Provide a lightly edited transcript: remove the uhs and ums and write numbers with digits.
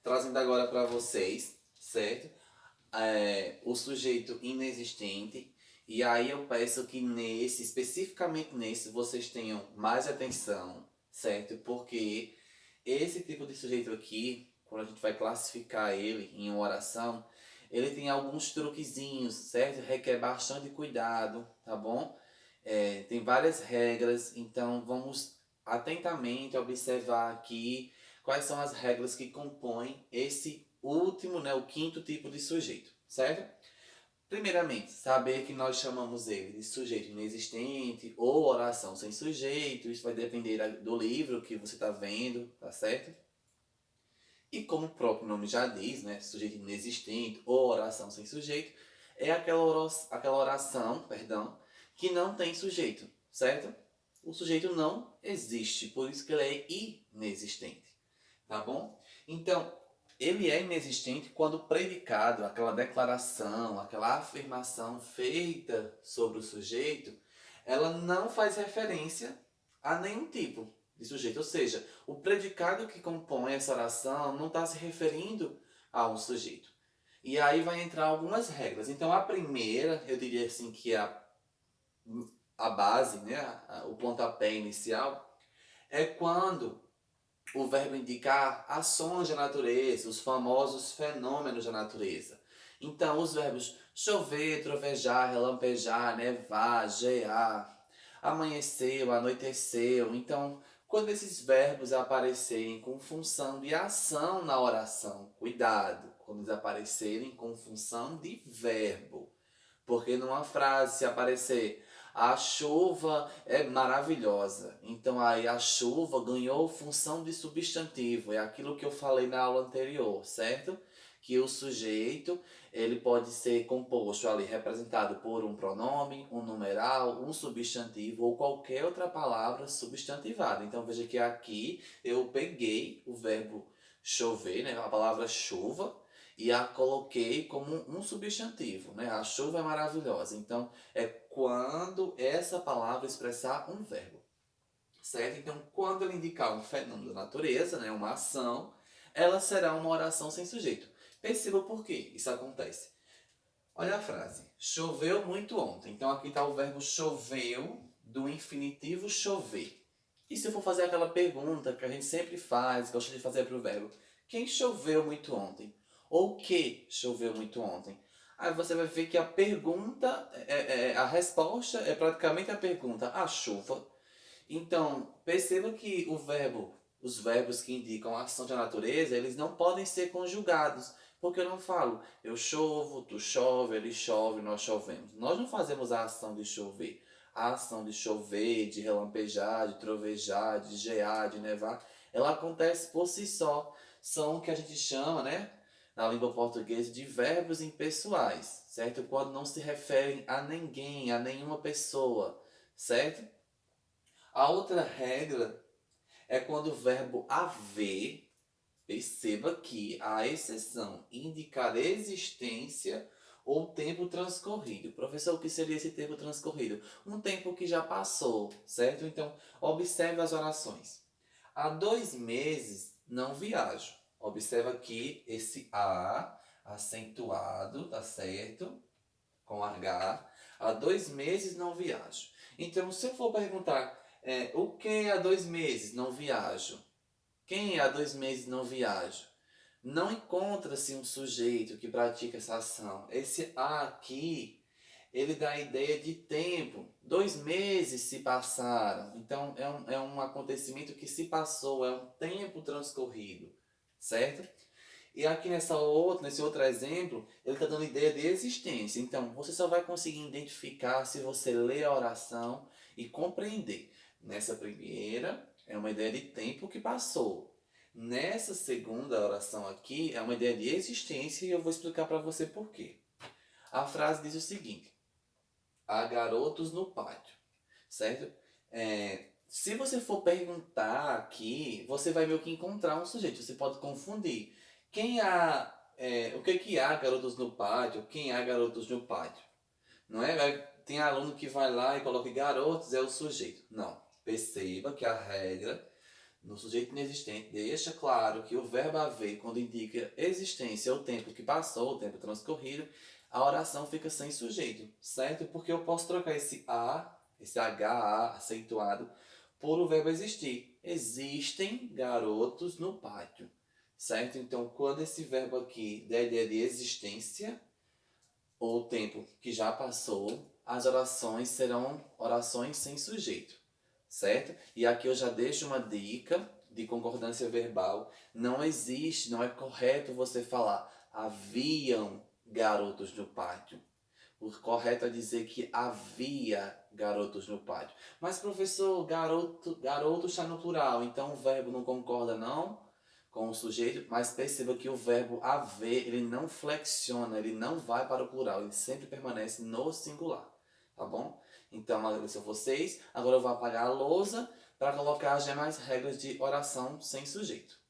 trazendo agora para vocês, certo? O sujeito inexistente. E aí eu peço que especificamente nesse, vocês tenham mais atenção, certo? Porque esse tipo de sujeito aqui, quando a gente vai classificar ele em uma oração, ele tem alguns truquezinhos, certo? Requer bastante cuidado, tá bom? Tem várias regras, então vamos atentamente observar aqui quais são as regras que compõem esse último, né, o quinto tipo de sujeito, certo? Primeiramente, saber que nós chamamos ele de sujeito inexistente ou oração sem sujeito, isso vai depender do livro que você está vendo, tá certo? E como o próprio nome já diz, né, sujeito inexistente ou oração sem sujeito, é aquela oração, perdão, que não tem sujeito, certo? O sujeito não existe, por isso que ele é inexistente, tá bom? Então, ele é inexistente quando o predicado, aquela declaração, aquela afirmação feita sobre o sujeito, ela não faz referência a nenhum tipo de sujeito. Ou seja, o predicado que compõe essa oração não está se referindo a um sujeito. E aí vai entrar algumas regras. Então, a primeira, eu diria assim que é a base, né, o pontapé inicial, é quando o verbo indicar ações da natureza, os famosos fenômenos da natureza. Então, os verbos chover, trovejar, relampejar, nevar, gear, amanheceu, anoiteceu. Então, quando esses verbos aparecerem com função de ação na oração, cuidado, quando eles aparecerem com função de verbo. Porque numa frase, se aparecer a chuva é maravilhosa, então aí a chuva ganhou função de substantivo, é aquilo que eu falei na aula anterior, certo? Que o sujeito, ele pode ser composto ali, representado por um pronome, um numeral, um substantivo ou qualquer outra palavra substantivada. Então veja que aqui eu peguei o verbo chover, né, a palavra chuva, e a coloquei como um substantivo, né? A chuva é maravilhosa. Então, é quando essa palavra expressar um verbo, certo? Então, quando ela indicar um fenômeno da natureza, né, uma ação, ela será uma oração sem sujeito. Perceba por que isso acontece. Olha a frase. Choveu muito ontem. Então, aqui está o verbo choveu do infinitivo chover. E se eu for fazer aquela pergunta que a gente sempre faz, gosta de fazer para o verbo, quem choveu muito ontem? Ou o que choveu muito ontem? Aí você vai ver que a pergunta, a resposta é praticamente a pergunta, a chuva. Então, perceba que os verbos que indicam a ação da natureza, eles não podem ser conjugados. Porque eu não falo, eu chovo, tu chove, ele chove, nós chovemos. Nós não fazemos a ação de chover. A ação de chover, de relampejar, de trovejar, de gear, de nevar, ela acontece por si só. São o que a gente chama, né, na língua portuguesa, de verbos impessoais, certo? Quando não se referem a ninguém, a nenhuma pessoa, certo? A outra regra é quando o verbo haver, perceba que a exceção indicar existência ou tempo transcorrido. Professor, o que seria esse tempo transcorrido? Um tempo que já passou, certo? Então, observe as orações. Há 2 meses não viajo. Observa aqui esse A acentuado, tá certo? Com H. Há 2 meses não viajo. Então, se eu for perguntar o que há 2 meses não viajo? Quem há 2 meses não viaja? Não encontra-se um sujeito que pratica essa ação. Esse a aqui, ele dá a ideia de tempo. 2 meses se passaram. Então, é um acontecimento que se passou, é um tempo transcorrido. Certo? E aqui nesse outro exemplo, ele está dando ideia de existência. Então, você só vai conseguir identificar se você ler a oração e compreender. Nessa primeira, é uma ideia de tempo que passou. Nessa segunda oração aqui, é uma ideia de existência e eu vou explicar para você por quê. A frase diz o seguinte: há garotos no pátio, certo? Se você for perguntar aqui, você vai meio que encontrar um sujeito. Você pode confundir. O que há garotos no pátio? Quem há garotos no pátio? Não é? Tem aluno que vai lá e coloca garotos é o sujeito. Não. Perceba que a regra no sujeito inexistente, deixa claro que o verbo haver, quando indica existência, o tempo que passou, o tempo transcorrido, a oração fica sem sujeito, certo? Porque eu posso trocar esse A, esse HA acentuado, por o verbo existir. Existem garotos no pátio, certo? Então, quando esse verbo aqui der ideia de existência, ou o tempo que já passou, as orações serão orações sem sujeito, certo? E aqui eu já deixo uma dica de concordância verbal. Não existe, não é correto você falar haviam garotos no pátio. O correto é dizer que havia garotos no pátio. Mas, professor, garoto está no plural, então o verbo não concorda, não? Com o sujeito, mas perceba que o verbo haver, ele não flexiona, ele não vai para o plural, ele sempre permanece no singular, tá bom? Então, agradeço a vocês. Agora eu vou apagar a lousa para colocar as demais regras de oração sem sujeito.